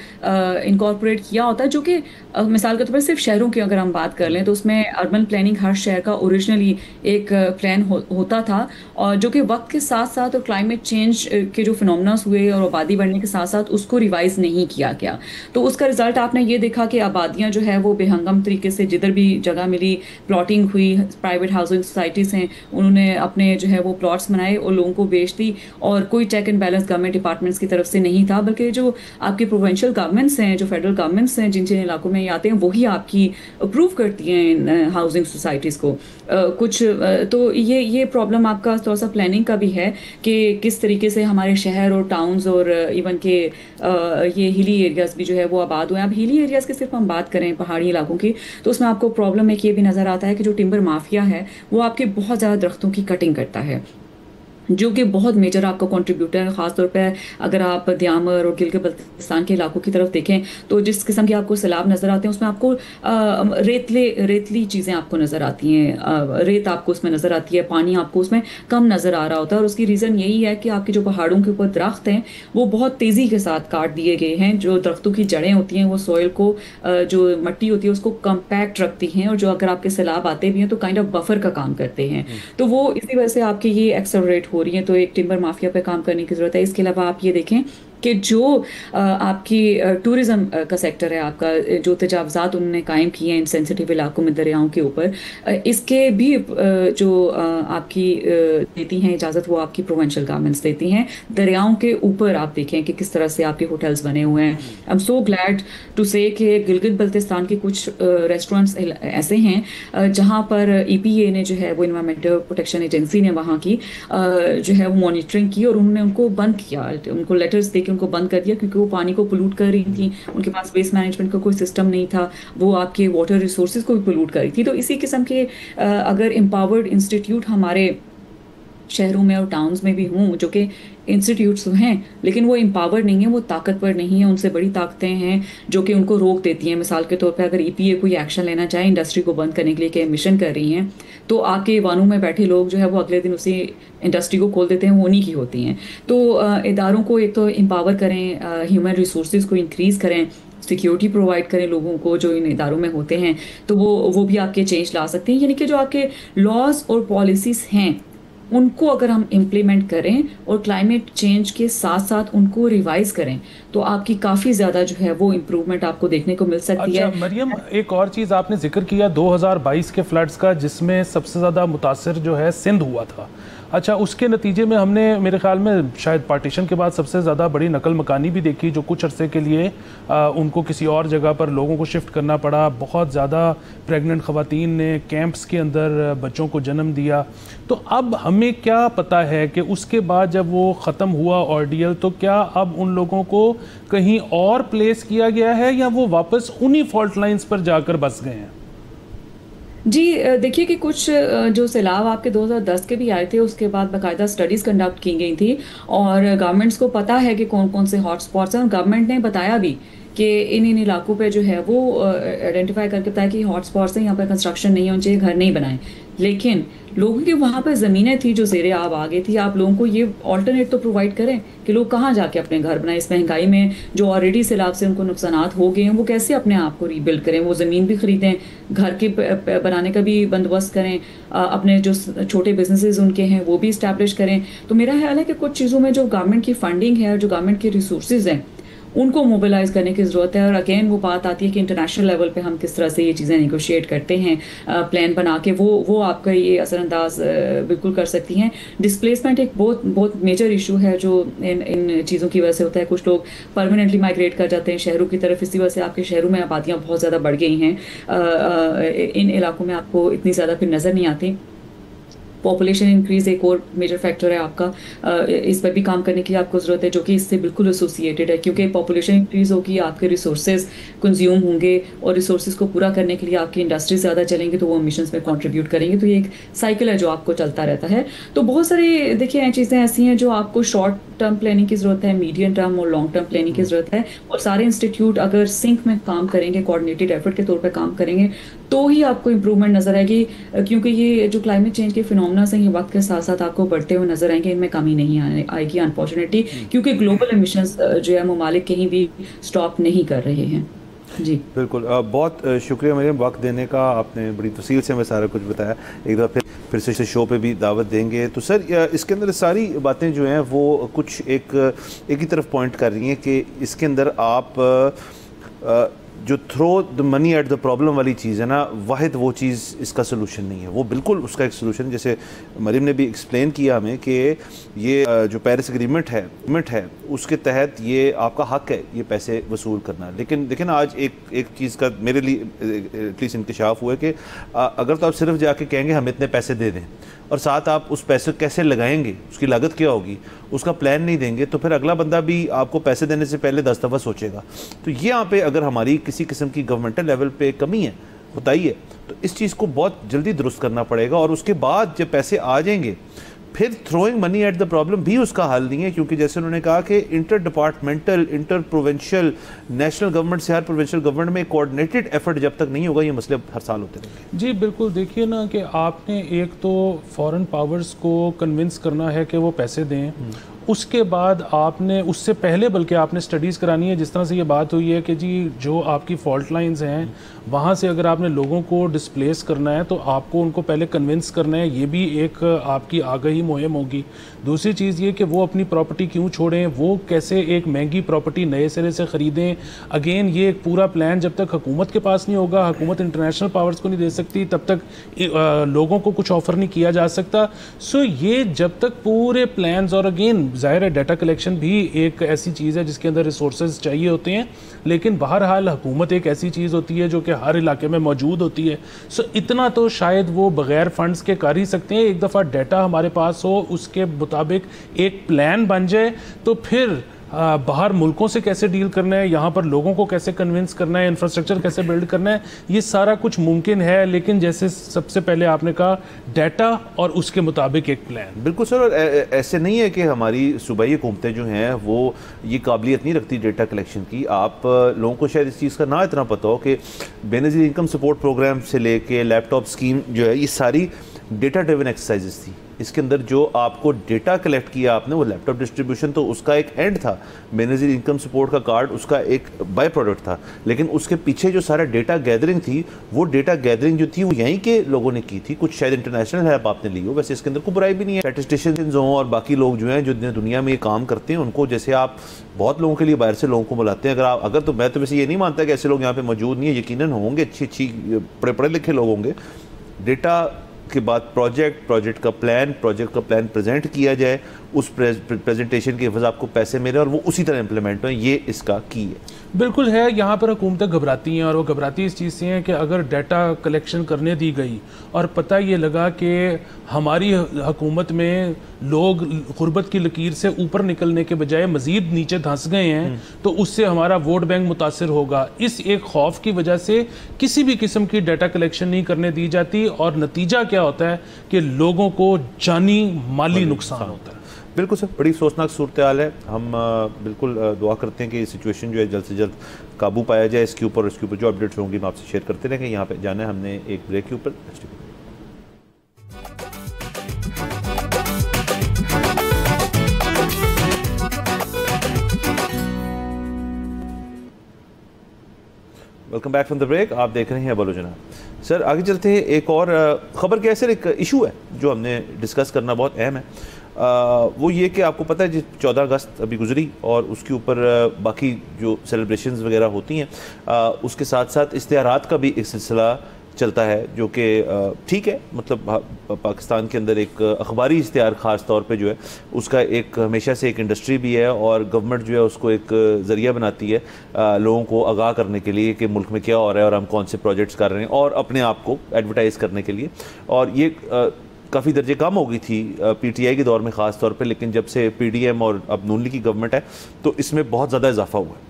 इनकॉर्पोरेट किया होता है, जो कि मिसाल के तौर पर सिर्फ शहरों की अगर हम बात कर लें तो उसमें अर्बन प्लानिंग हर शहर का ओरिजिनली एक प्लान होता था, और जो कि वक्त के साथ साथ और क्लाइमेट चेंज के जो फिनोमेनस हुए और आबादी बढ़ने के साथ साथ उसको उसको रिवाइज नहीं किया गया। तो उसका रिजल्ट आपने ये देखा कि आबादियाँ जो है वो बेहंगम तरीके से जिधर भी जगह मिली प्लॉटिंग हुई, प्राइवेट हाउसिंग सोसाइटीज़ हैं उन्होंने अपने जो है वो प्लॉट्स बनाए और लोगों को बेच दी, और कोई check and balance government departments की तरफ से नहीं था, बल्कि जो आपके प्रोविंशियल गवर्नमेंट्स हैं, जो फेडरल गवर्नमेंट्स हैं जिन जिन इलाकों में ये आते हैं, वही आपकी अप्रूव करती हैं इन हाउसिंग सोसाइटीज़ को। तो ये प्रॉब्लम आपका थोड़ा सा प्लानिंग का भी है कि किस तरीके से हमारे शहर और टाउन्स और इवन के ये हिली एरियाज़ भी जो है वो आबाद हुए हैं। अब हिली एरियाज़ की सिर्फ हम बात करें पहाड़ी इलाकों की, तो उसमें आपको प्रॉब्लम एक ये भी नज़र आता है कि जो टिम्बर माफिया है वो आपके बहुत ज़्यादा दरख्तों की कटिंग करता है, जो कि बहुत मेजर आपका कंट्रीब्यूटर है। ख़ासतौर पे अगर आप द्यामर और गिलगित बल्तिस्तान के इलाकों की तरफ देखें तो जिस किस्म के आपको सैलाब नज़र आते हैं उसमें आपको रेतली चीज़ें आपको नज़र आती हैं, रेत आपको उसमें नज़र आती है, पानी आपको उसमें कम नज़र आ रहा होता है। और उसकी रीज़न यही है कि आपके जो पहाड़ों के ऊपर दरख्त हैं वो बहुत तेज़ी के साथ काट दिए गए हैं। जो दरख्तों की जड़ें होती हैं वो सॉइल को, जो मट्टी होती है उसको कम्पैक्ट रखती हैं, और जो अगर आपके सैलाब आते भी हैं तो काइंड ऑफ बफर का काम करते हैं। तो वो इसी वजह से आपके ये एक्सेलरेट हो रही है। तो एक टिम्बर माफिया पे काम करने की जरूरत है। इसके अलावा आप ये देखें कि जो आपकी टूरिज्म का सेक्टर है, आपका जो तजावज़ात उन्होंने कायम किए हैं इन सेंसिटिव इलाकों में दरियाओं के ऊपर, इसके भी जो आपकी देती हैं इजाज़त, वो आपकी प्रोविंशियल गवर्नमेंट्स देती हैं। दरियाओं के ऊपर आप देखें कि किस तरह से आपके होटल्स बने हुए हैं। I am so glad to say कि गिलगित बल्तिस्तान के कुछ रेस्टोरेंट्स ऐसे हैं जहाँ पर EPA ने जो है वो इन्वायरमेंटल प्रोटेक्शन एजेंसी ने वहाँ की जो है वो मॉनिटरिंग की, और उन्होंने उनको बंद किया, उनको लेटर्स दे उनको बंद कर दिया, क्योंकि वो पानी को पोल्यूट कर रही थी, उनके पास वेस्ट मैनेजमेंट का कोई सिस्टम नहीं था, वो आपके वाटर रिसोर्सेज को भी पोल्यूट कर रही थी। तो इसी किस्म के अगर एम्पावर्ड इंस्टीट्यूट हमारे शहरों में और टाउन्स में भी हों, जो कि इंस्टीट्यूट्स हैं लेकिन वो एम्पावर्ड नहीं है, वो ताकतवर नहीं है, उनसे बड़ी ताकतें हैं जो कि उनको रोक देती हैं। मिसाल के तौर पे अगर EPA कोई एक्शन लेना चाहे इंडस्ट्री को बंद करने के लिए, कि मिशन कर रही हैं, तो आपके वानों में बैठे लोग जो है वो अगले दिन उसी इंडस्ट्री को खोल देते हैं, वो उन्हीं की होती हैं। तो इदारों को एक तो एम्पावर करें, ह्यूमन रिसोर्सेज को इंक्रीज़ करें, सिक्योरिटी प्रोवाइड करें लोगों को जो इन इदारों में होते हैं, तो वो भी आपके चेंज ला सकते हैं। यानी कि जो आपके लॉज और पॉलिसीज़ हैं उनको अगर हम इम्प्लीमेंट करें और क्लाइमेट चेंज के साथ साथ उनको रिवाइज करें, तो आपकी काफ़ी ज़्यादा जो है वो इम्प्रूवमेंट आपको देखने को मिल सकती है। मरियम, एक और चीज़ आपने जिक्र किया 2022 के फ्लड्स का, जिसमें सबसे ज़्यादा मुतासर जो है सिंध हुआ था। अच्छा, उसके नतीजे में हमने मेरे ख्याल में शायद पार्टीशन के बाद सबसे ज़्यादा बड़ी नकल मकानी भी देखी, जो कुछ अरसे के लिए उनको किसी और जगह पर लोगों को शिफ्ट करना पड़ा। बहुत ज़्यादा प्रेग्नेंट ख़वातीन ने कैंप्स के अंदर बच्चों को जन्म दिया। तो अब हमें क्या पता है कि उसके बाद जब वो ख़त्म हुआ ऑर्डियल, तो क्या अब उन लोगों को कहीं और प्लेस किया गया है या वो वापस उन्हीं फॉल्ट लाइन्स पर जाकर बस गए हैं? जी देखिए कि कुछ जो सैलाब आपके 2010 के भी आए थे, उसके बाद बाकायदा स्टडीज़ कंडक्ट की गई थी, और गवर्नमेंट्स को पता है कि कौन कौन से हॉट स्पॉट्स हैं, और गवर्नमेंट ने बताया भी कि इन इलाकों पे जो है वो आइडेंटिफाई करके बताया कि हॉट स्पॉट्स हैं, यहाँ पर कंस्ट्रक्शन नहीं होनी चाहिए, घर नहीं बनाएं। लेकिन लोगों की वहाँ पर ज़मीनें थी जो ज़ेरे आब आ गई थी। आप लोगों को ये ऑल्टरनेट तो प्रोवाइड करें कि लोग कहाँ जाके अपने घर बनाएं। इस महंगाई में जो ऑलरेडी सैलाब से उनको नुकसानात हो गए हैं, वो कैसे अपने आप को रीबिल्ड करें, वो ज़मीन भी ख़रीदें, घर के बनाने का भी बंदोबस्त करें, अपने जो छोटे बिजनेसेस उनके हैं वो भी इस्टेब्लिश करें। तो मेरा ख्याल है कि कुछ चीज़ों में जो गवर्नमेंट की फंडिंग है और जो गवर्नमेंट के रिसोर्सेज हैं उनको मोबिलाइज करने की ज़रूरत है। और अगेन वो बात आती है कि इंटरनेशनल लेवल पे हम किस तरह से ये चीज़ें नेगोशिएट करते हैं, प्लान बना के वो आपका ये असरअंदाज बिल्कुल कर सकती हैं। डिस्प्लेसमेंट एक बहुत मेजर इशू है जो इन चीज़ों की वजह से होता है। कुछ लोग परमानेंटली माइग्रेट कर जाते हैं शहरों की तरफ, इसी वजह से आपके शहरों में आबादियाँ बहुत ज़्यादा बढ़ गई हैं। इन इलाकों में आपको इतनी ज़्यादा फिर नज़र नहीं आती। पॉपुलेशन इंक्रीज एक और मेजर फैक्टर है आपका, इस पर भी काम करने की आपको ज़रूरत है, जो कि इससे बिल्कुल एसोसिएटेड है। क्योंकि पॉपुलेशन इंक्रीज होगी, आपके रिसोर्सेज कंज्यूम होंगे, और रिसोर्सेज को पूरा करने के लिए आपकी इंडस्ट्री ज़्यादा चलेंगे, तो वो एमिशंस में कंट्रीब्यूट करेंगे। तो ये एक साइकिल है जो आपको चलता रहता है। तो बहुत सारी देखिए चीज़ें ऐसी हैं जो आपको शॉर्ट टर्म प्लानिंग की ज़रूरत है, मीडियम टर्म और लॉन्ग टर्म प्लानिंग की ज़रूरत है। और सारे इंस्टीट्यूट अगर सिंक में काम करेंगे, कोऑर्डिनेटेड एफर्ट के तौर पर काम करेंगे, तो ही आपको इम्प्रूवमेंट नज़र आएगी। क्योंकि ये जो क्लाइमेट चेंज के फिनोमेना हैं, ये वक्त के साथ साथ आपको बढ़ते हुए नजर आएंगे, इनमें कमी नहीं आएगी अनफॉर्चुनेटली, क्योंकि ग्लोबल एमिशंस जो है ममालिक कहीं भी स्टॉप नहीं कर रहे हैं। जी बिल्कुल, बहुत शुक्रिया मरियम, वक्त देने का। आपने बड़ी तफसील से हमें सारा कुछ बताया। एक दफ़ा फिर से शो पे भी दावत देंगे। तो सर, इसके अंदर सारी बातें जो हैं वो कुछ एक ही तरफ पॉइंट कर रही हैं कि इसके अंदर आप जो throw the money at the problem वाली चीज़ है ना, वाहिद वो चीज़ इसका सोल्यूशन नहीं है। वो बिल्कुल उसका एक सोल्यूशन, जैसे मरीम ने भी एक्सप्लेन किया हमें कि ये जो पेरिस एग्रीमेंट है उसके तहत ये आपका हक है ये पैसे वसूल करना। लेकिन आज एक चीज़ का मेरे लिए एटलीस्ट इंकशाफ हुआ है कि अगर तो आप सिर्फ जाके कहेंगे हम इतने पैसे दे दें और साथ आप उस पैसे कैसे लगाएंगे, उसकी लागत क्या होगी, उसका प्लान नहीं देंगे, तो फिर अगला बंदा भी आपको पैसे देने से पहले 10 दफ़ा सोचेगा। तो ये यहाँ पे अगर हमारी किसी किस्म की गवर्नमेंटल लेवल पे कमी है, बताई है, तो इस चीज़ को बहुत जल्दी दुरुस्त करना पड़ेगा। और उसके बाद जब पैसे आ जाएंगे फिर throwing money at the problem भी उसका हल नहीं है, क्योंकि जैसे उन्होंने कहा कि inter departmental, inter provincial, national government से हर प्रोविंशियल गवर्नमेंट में कोऑर्डिनेटेड एफर्ट जब तक नहीं होगा ये मसले हर साल होते रहेंगे। जी बिल्कुल, देखिए ना कि आपने एक तो फॉरेन पावर्स को कन्विंस करना है कि वो पैसे दें, उसके बाद आपने उससे पहले बल्कि आपने स्टडीज़ करानी है। जिस तरह से ये बात हुई है कि जी जो आपकी फॉल्ट लाइंस हैं वहाँ से अगर आपने लोगों को डिस्प्लेस करना है तो आपको उनको पहले कन्विंस करना है, ये भी एक आपकी आगाही मुहिम होगी। दूसरी चीज़ ये कि वो अपनी प्रॉपर्टी क्यों छोड़ें, वो कैसे एक महंगी प्रॉपर्टी नए सिरे से ख़रीदें। अगेन ये एक पूरा प्लान जब तक हुकूमत के पास नहीं होगा, हुकूमत इंटरनेशनल पावर्स को नहीं दे सकती, तब तक लोगों को कुछ ऑफ़र नहीं किया जा सकता। सो ये जब तक पूरे प्लान्स, और अगेन ज़ाहिर है डाटा कलेक्शन भी एक ऐसी चीज़ है जिसके अंदर रिसोर्सेज चाहिए होते हैं, लेकिन बहरहाल हुकूमत एक ऐसी चीज़ होती है जो कि हर इलाके में मौजूद होती है। सो इतना तो शायद वो बग़ैर फंड्स के कर ही सकते हैं। एक दफ़ा डाटा हमारे पास हो, उसके मुताबिक एक प्लान बन जाए, तो फिर बाहर मुल्कों से कैसे डील करना है, यहाँ पर लोगों को कैसे कन्विंस करना है, इंफ्रास्ट्रक्चर कैसे बिल्ड करना है, ये सारा कुछ मुमकिन है। लेकिन जैसे सबसे पहले आपने कहा डाटा और उसके मुताबिक एक प्लान। बिल्कुल सर, और ऐसे नहीं है कि हमारी सूबाई हुकूमतें जो हैं वो ये काबिलियत नहीं रखती डेटा कलेक्शन की। आप लोगों को शायद इस चीज़ का ना इतना पता हो कि बेनज़ीर इनकम सपोर्ट प्रोग्राम से लेके लैपटॉप स्कीम जो है, ये सारी डेटा ड्रिवन एक्सरसाइजेस थी। इसके अंदर जो आपको डेटा कलेक्ट किया आपने, वो लैपटॉप डिस्ट्रीब्यूशन तो उसका एक एंड था, बेनज़ीर इनकम सपोर्ट का कार्ड उसका एक बाय प्रोडक्ट था, लेकिन उसके पीछे जो सारा डेटा गैदरिंग थी, वो डेटा गैदरिंग जो थी वो यहीं के लोगों ने की थी। कुछ शायद इंटरनेशनल हेल्प आपने ली हो, वैसे इसके अंदर कोई बुराई भी नहीं है। स्टैटिस्टिशियंस हों और बाकी लोग जो हैं जो दुनिया में ये काम करते हैं, उनको जैसे आप बहुत लोगों के लिए बाहर से लोगों को बुलाते हैं, अगर तो मैं तो वैसे ये नहीं मानता कि ऐसे लोग यहाँ पे मौजूद नहीं है, यकीनन होंगे, अच्छी पढ़े लिखे लोग होंगे। डेटा के बाद प्रोजेक्ट का प्लान प्रेजेंट किया जाए, उस प्रेजेंटेशन के एवज आपको पैसे मिले और वो उसी तरह इंप्लीमेंट हो, ये इसका की है। बिल्कुल है। यहाँ पर हुकूमतें घबराती हैं, और वो घबराती इस चीज़ से हैं कि अगर डाटा कलेक्शन करने दी गई और पता ये लगा कि हमारी हुकूमत में लोग गुर्बत की लकीर से ऊपर निकलने के बजाय मज़ीद नीचे धंस गए हैं, तो उससे हमारा वोट बैंक मुतासिर होगा। इस एक खौफ की वजह से किसी भी किस्म की डाटा कलेक्शन नहीं करने दी जाती, और नतीजा क्या होता है कि लोगों को जानी माली नुकसान होता है। बिल्कुल सर, बड़ी सोचनाक सूरत हाल है। हम बिल्कुल दुआ करते हैं कि ये सिचुएशन जो है जल्द से जल्द काबू पाया जाए। इसके ऊपर जो अपडेट्स होंगी मैं आपसे शेयर करते रहेंगे। यहाँ पे जाना है हमने एक ब्रेक के ऊपर। Welcome back from the break. आप देख रहे हैं बोलो जनाब। सर आगे चलते हैं, एक और ख़बर क्या है सर, एक इशू है जो हमने डिस्कस करना बहुत अहम है। वो ये कि आपको पता है जी 14 अगस्त अभी गुजरी, और उसके ऊपर बाकी जो सेलिब्रेशंस वगैरह होती हैं, उसके साथ साथ इश्तिहारात का भी एक सिलसिला चलता है, जो कि ठीक है, मतलब पाकिस्तान के अंदर एक अखबारी इश्तिहार ख़ास तौर पे जो है उसका एक हमेशा से एक इंडस्ट्री भी है, और गवर्नमेंट जो है उसको एक ज़रिया बनाती है लोगों को आगाह करने के लिए कि मुल्क में क्या हो रहा है और हम कौन से प्रोजेक्ट्स कर रहे हैं, और अपने आप को एडवर्टाइज़ करने के लिए। और ये काफ़ी दर्जे कम हो गई थी PTI के दौर में ख़ास तौर पे, लेकिन जब से PDM और अब नून लीग की गवर्नमेंट है तो इसमें बहुत ज़्यादा इजाफा हुआ है।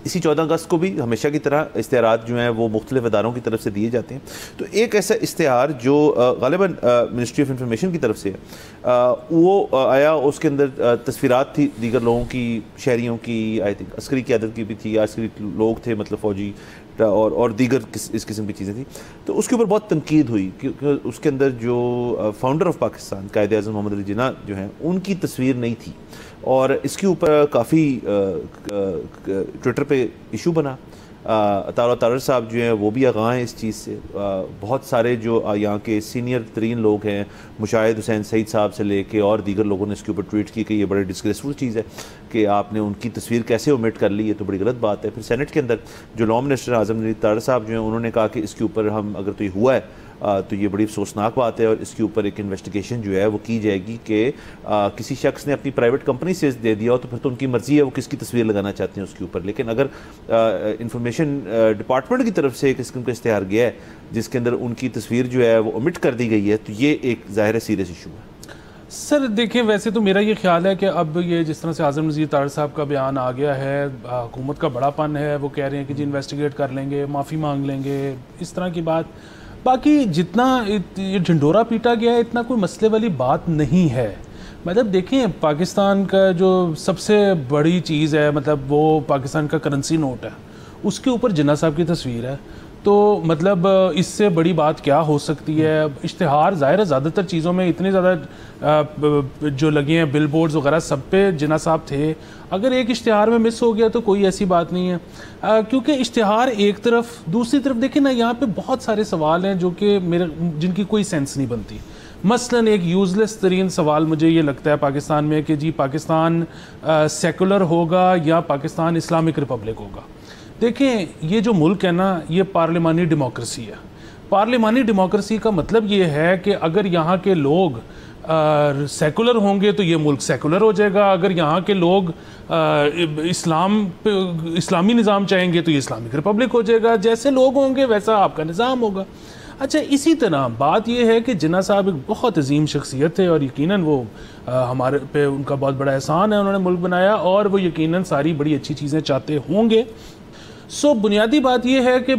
इसी 14 अगस्त को भी हमेशा की तरह इश्तिहारात जो हैं वो मुख्तलिफ इदारों की तरफ से दिए जाते हैं। तो एक ऐसा इश्तिहार जो ग़ालिबन मिनिस्ट्री ऑफ इंफॉर्मेशन की तरफ से है, वो आया, उसके अंदर तस्वीरात थी दीगर लोगों की, शहरियों की, आई थिंक अस्करी क़यादत की भी थी, अस्करी लोग थे, मतलब फ़ौजी और दीगर इस किस्म की चीज़ें थी। तो उसके ऊपर बहुत तनकीद हुई, क्योंकि उसके अंदर जो फाउंडर ऑफ पाकिस्तान कायदे आज़म मोहम्मद अली जिन्ना जो हैं उनकी तस्वीर नहीं थी, और इसके ऊपर काफ़ी ट्विटर पे इशू बना। तारर साहब जो हैं वो भी आगाह हैं इस चीज़ से। बहुत सारे जो यहाँ के सीनियर तरीन लोग हैं, मुशाहिद हुसैन सईद साहब से लेके और दीगर लोगों ने इसके ऊपर ट्वीट की कि ये बड़ी डिस्ग्रेसफुल चीज़ है कि आपने उनकी तस्वीर कैसे ओमिट कर ली, ये तो बड़ी गलत बात है। फिर सेनेट के अंदर जो लॉ मिनिस्टर आज़म नदीर तारर साहब जो हैं उन्होंने कहा कि इसके ऊपर हम अगर तो ये हुआ है तो ये बड़ी अफसोसनाक बात है और इसके ऊपर एक इन्वेस्टिगेशन जो है वो की जाएगी कि किसी शख्स ने अपनी प्राइवेट कंपनी से दे दिया हो तो फिर तो उनकी मर्ज़ी है वो किसकी तस्वीर लगाना चाहते हैं उसके ऊपर। लेकिन अगर इंफॉर्मेशन डिपार्टमेंट की तरफ से एक किस्म का इश्तिहार गया है जिसके अंदर उनकी तस्वीर जो है वो ओमिट कर दी गई है तो ये एक ज़ाहिर सीरियस इशू है। सर देखिए, वैसे तो मेरा ये ख्याल है कि अब ये जिस तरह से आज़म नज़ीर तारर साहब का बयान आ गया है, हुकूमत का बड़ापन है, वो कह रहे हैं कि जी इन्वेस्टिगेट कर लेंगे, माफ़ी मांग लेंगे, इस तरह की बात। बाकी जितना ये ढिंडोरा पीटा गया है इतना कोई मसले वाली बात नहीं है। मतलब देखें, पाकिस्तान का जो सबसे बड़ी चीज़ है मतलब वो पाकिस्तान का करेंसी नोट है, उसके ऊपर जिन्ना साहब की तस्वीर है। तो मतलब इससे बड़ी बात क्या हो सकती है। इश्तिहार ज़ाहिर है ज़्यादातर चीज़ों में इतने ज़्यादा जो लगे हैं बिलबोर्ड्स वगैरह सब पे जिन्ना साहब थे। अगर एक इश्तिहार में मिस हो गया तो कोई ऐसी बात नहीं है, क्योंकि इश्तिहार एक तरफ, दूसरी तरफ देखें ना, यहाँ पे बहुत सारे सवाल हैं जो कि जिनकी कोई सेंस नहीं बनती। मसलन एक यूज़लेस तरीन सवाल मुझे ये लगता है पाकिस्तान में कि जी पाकिस्तान सेकुलर होगा या पाकिस्तान इस्लामिक रिपब्लिक होगा। देखें, ये जो मुल्क है ना, ये पार्लिमानी डेमोक्रेसी है। पार्लिमानी डेमोक्रेसी का मतलब ये है कि अगर यहाँ के लोग सेकुलर होंगे तो ये मुल्क सेकुलर हो जाएगा, अगर यहाँ के लोग इस्लामी निज़ाम चाहेंगे तो ये इस्लामिक रिपब्लिक हो जाएगा। जैसे लोग होंगे वैसा आपका निज़ाम होगा। अच्छा, इसी तरह बात यह है कि जिन्ना साहब एक बहुत अजीम शख्सियत थे और यकीनन वो हमारे पे उनका बहुत बड़ा एहसान है, उन्होंने मुल्क बनाया और वो यकीनन सारी बड़ी अच्छी चीज़ें चाहते होंगे। सो बुनियादी बात यह है कि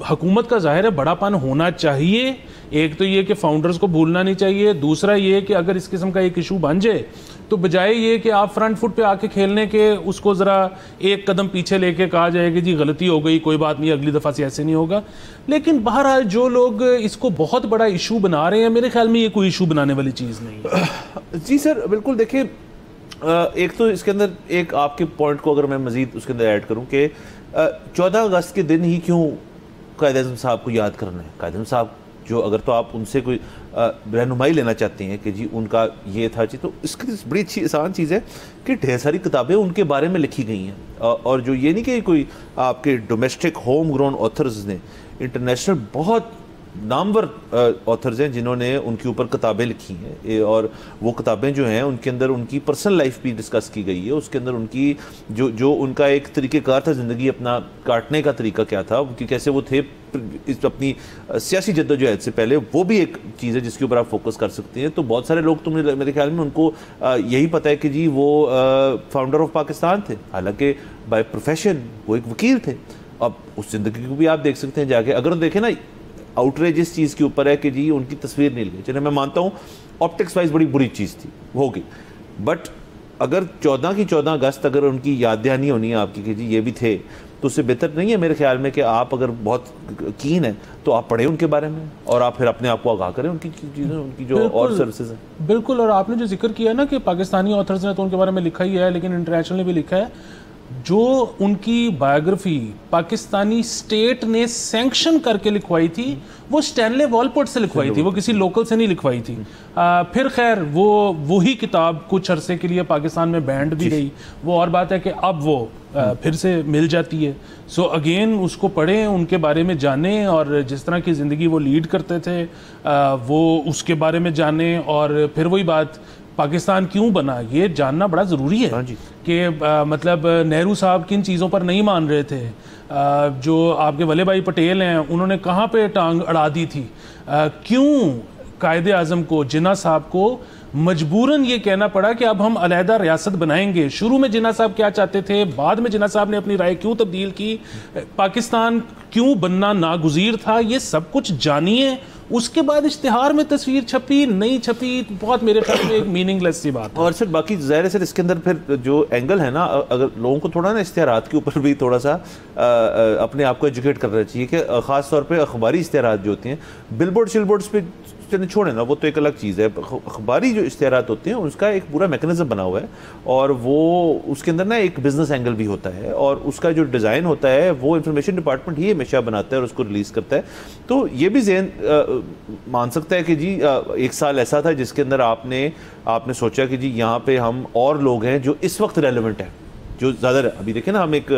हुकूमत का ज़ाहिर है बड़ापन होना चाहिए। एक तो ये कि फाउंडर्स को भूलना नहीं चाहिए, दूसरा ये कि अगर इस किस्म का एक इशू बन जाए तो बजाय ये कि आप फ्रंट फुट पे आके खेलने के उसको ज़रा एक कदम पीछे लेके कहा जाए कि जी गलती हो गई, कोई बात नहीं, अगली दफ़ा से ऐसे नहीं होगा। लेकिन बहरहाल जो लोग इसको बहुत बड़ा इशू बना रहे हैं, मेरे ख्याल में ये कोई इशू बनाने वाली चीज़ नहीं है। जी सर, बिल्कुल। देखिए, एक तो इसके अंदर एक आपके पॉइंट को अगर मैं मज़ीद उसके अंदर ऐड करूँ कि 14 अगस्त के दिन ही क्यों कायद-ए-आज़म साहब को याद करना है। कायद-ए-आज़म साहब जो, अगर तो आप उनसे कोई रहनुमाई लेना चाहते हैं कि जी उनका ये था जी, तो इसकी बड़ी अच्छी आसान चीज़ है कि ढेर सारी किताबें उनके बारे में लिखी गई हैं। और जो ये नहीं कि कोई आपके डोमेस्टिक होम ग्रोन ऑथर्स ने, इंटरनेशनल बहुत नामवर ऑथर्स हैं जिन्होंने उनके ऊपर किताबें लिखी हैं और वो किताबें जो हैं उनके अंदर उनकी पर्सनल लाइफ भी डिस्कस की गई है। उसके अंदर उनकी जो उनका एक तरीक़ेकार था ज़िंदगी अपना काटने का तरीका क्या था, उनकी कैसे वो थे इस अपनी सियासी जद्दोजहद से पहले, वो भी एक चीज़ है जिसके ऊपर आप फोकस कर सकते हैं। तो बहुत सारे लोग तो मेरे ख्याल में उनको यही पता है कि जी वो फाउंडर ऑफ पाकिस्तान थे, हालांकि बाय प्रोफेशन वो एक वकील थे। अब उस ज़िंदगी को भी आप देख सकते हैं जाके। अगर देखें ना, आउटरेज इस चीज़ के ऊपर है कि जी उनकी तस्वीर नहीं ली। चलिए मैं मानता हूँ ऑप्टिक्स वाइज बड़ी बुरी चीज़ थी, होगी, बट अगर 14 की 14 अगस्त अगर उनकी याद दहानी होनी है आपकी कि जी ये भी थे, तो उससे बेहतर नहीं है मेरे ख्याल में कि आप अगर बहुत कीन है तो आप पढ़ें उनके बारे में और आप फिर अपने आप को आगाह करें उनकी चीज़ें, उनकी जो और सर्विसेज हैं। बिल्कुल। और आपने जो जिक्र किया ना कि पाकिस्तानी ऑथर्स ने तो उनके बारे में लिखा ही है, लेकिन इंटरनेशनल ने भी लिखा है। जो उनकी बायोग्राफी पाकिस्तानी स्टेट ने सैंक्शन करके लिखवाई थी वो स्टैनले वॉलपोर्ट से लिखवाई थी, वो किसी लोकल से नहीं लिखवाई थी। फिर खैर वो ही किताब कुछ अरसे के लिए पाकिस्तान में बैंड भी रही। वो और बात है कि अब वो फिर से मिल जाती है। सो अगेन उसको पढ़ें, उनके बारे में जानें और जिस तरह की ज़िंदगी वो लीड करते थे वो उसके बारे में जानें। और फिर वही बात, पाकिस्तान क्यों बना ये जानना बड़ा ज़रूरी है कि मतलब नेहरू साहब किन चीज़ों पर नहीं मान रहे थे। जो आपके वल्लभ भाई पटेल हैं उन्होंने कहाँ पे टांग अड़ा दी थी। क्यों कायद-ए-आज़म को, जिन्ना साहब को मजबूरन ये कहना पड़ा कि अब हम अलहदा रियासत बनाएंगे। शुरू में जिन्ना साहब क्या चाहते थे, बाद में जिन्ना साहब ने अपनी राय क्यों तब्दील की, पाकिस्तान क्यों बनना नागुज़ीर था, ये सब कुछ जानिए। उसके बाद इश्तिहार में तस्वीर छपी नहीं छपी बहुत मेरे ख्याल में एक मीनिंगलेस सी बात है। और सर बाकी ज़ाहिर है सर इसके अंदर फिर जो एंगल है ना, अगर लोगों को थोड़ा ना इश्तिहारात के ऊपर भी थोड़ा सा अपने आप को एजुकेट करना चाहिए कि ख़ास तौर पे अखबारी इश्तिहारात जो होते हैं, बिलबोर्ड शिलबोर्ड्स पे चलिए छोड़े ना, वो तो एक अलग चीज़ है। अखबारी जो इश्तिहारात होते हैं उसका एक पूरा मैकेनिज्म बना हुआ है और वो उसके अंदर ना एक बिजनेस एंगल भी होता है और उसका जो डिज़ाइन होता है वो इंफॉर्मेशन डिपार्टमेंट ही हमेशा बनाता है और उसको रिलीज़ करता है। तो ये भी ज़हन मान सकता है कि जी एक साल ऐसा था जिसके अंदर आपने सोचा कि जी यहाँ पे हम और लोग हैं जो इस वक्त रेलिवेंट हैं, जो ज़्यादा अभी देखें ना, हम एक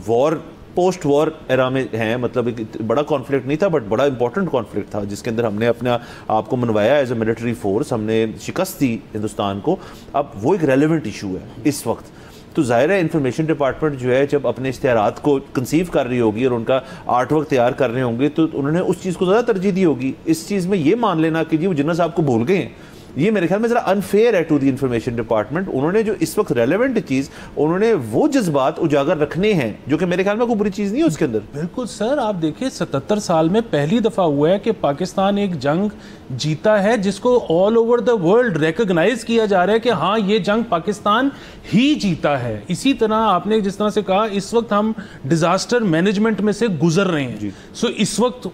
वॉर पोस्ट वॉर एरा में हैं, मतलब एक बड़ा कॉन्फ्लिक्ट नहीं था बट बड़ा इंपॉर्टेंट कॉन्फ्लिक्ट था जिसके अंदर हमने अपना आपको मनवाया एज ए मिलिट्री फोर्स, हमने शिकस्त दी हिंदुस्तान को। अब वो एक रेलिवेंट इशू है इस वक्त। तो ज़ाहिर है इंफॉर्मेशन डिपार्टमेंट जो है जब अपने इश्तिहारात को कंसीव कर रही होगी और उनका आर्ट वर्क तैयार कर रहे होंगे तो उन्होंने उस चीज़ को ज़्यादा तरजीह दी होगी। इस चीज़ में ये मान लेना कि जी वो जिन्ना साहब को भूल गए हैं, ये मेरे ख्याल में ज़रा अनफेयर है टू द इंफॉर्मेशन डिपार्टमेंट। उन्होंने जो इस वक्त रेलेवेंट चीज़, उन्होंने वो जज्बात उजागर रखने हैं जो कि मेरे ख्याल में कोई बुरी चीज़ नहीं है उसके अंदर। बिल्कुल सर, आप देखिए 77 साल में पहली दफ़ा हुआ है कि पाकिस्तान एक जंग जीता है जिसको all over the world recognise किया जा रहा है कि हाँ ये जंग पाकिस्तान ही जीता है। इसी तरह आपने जिस तरह से कहा, इस वक्त हम डिजास्टर मैनेजमेंट में से गुजर रहे हैं। सो इस वक्त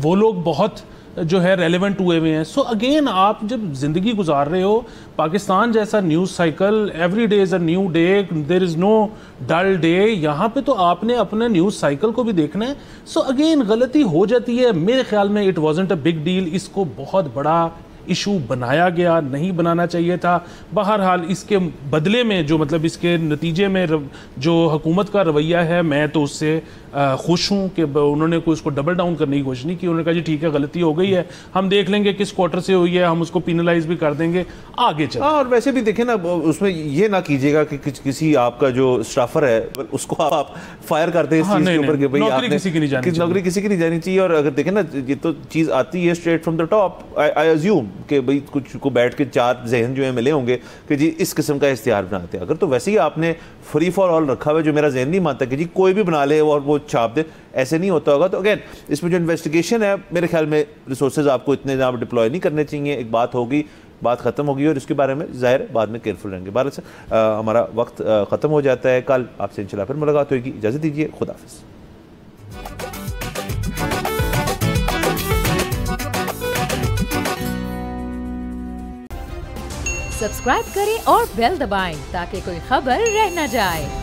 वो लोग बहुत जो है रेलेवेंट हुए हुए हैं। सो अगेन आप जब जिंदगी गुजार रहे हो, पाकिस्तान जैसा news cycle, every day is a new day, there is no dull day, यहाँ पे तो आपने अपने न्यूज़ साइकिल को भी देखना है। सो अगेन गलती हो जाती है। मेरे ख्याल में it wasn't a big deal, इसको बहुत बड़ा इशू बनाया गया, नहीं बनाना चाहिए था। बहरहाल इसके बदले में जो मतलब इसके नतीजे में जो हुकूमत का रवैया है, मैं तो उससे खुश हूँ कि उन्होंने कोई उसको डबल डाउन करने की कोशिश नहीं की। उन्होंने कहा जी ठीक है गलती हो गई है, हम देख लेंगे किस क्वार्टर से हुई है, हम उसको पिनलाइज भी कर देंगे, आगे चल। और वैसे भी देखें ना, उसमें ये ना कीजिएगा कि किसी आपका जो स्टाफर है उसको आप फायर करते हैं इस चीज़ के ऊपर कि भाई नौकरी किसी की नहीं जानी चाहिए। नौकरी किसी की नहीं जानी चाहिए। और अगर देखें ना, ये तो चीज़ आती है straight from the top. I assume कि भाई कुछ को बैठ के चार जहन जो है मिले होंगे कि जी इस किस्म का इश्तिहार बनाते हैं। अगर तो वैसे ही आपने फ्री फॉर ऑल रखा हुआ है, जो मेरा जहन नहीं मानता कि जी कोई भी बना ले और वो छाप दे, ऐसे नहीं होता होगा। तो अगेन इसमें जो इन्वेस्टिगेशन है, मेरे ख्याल में रिसोर्सेज आपको इतने ज़्यादा डिप्लॉय नहीं करने चाहिए। एक बात होगी, बात ख़त्म होगी और इसके बारे में ज़ाहिर बाद में केयरफुल रहेंगे। भारत से हमारा वक्त ख़त्म हो जाता है। कल आपसे इंशाल्लाह फिर मुलाकात होगी। इजाज़त दीजिए, खुदा हाफ़िज़। सब्सक्राइब करें और बेल दबाएं ताकि कोई खबर रह न जाए।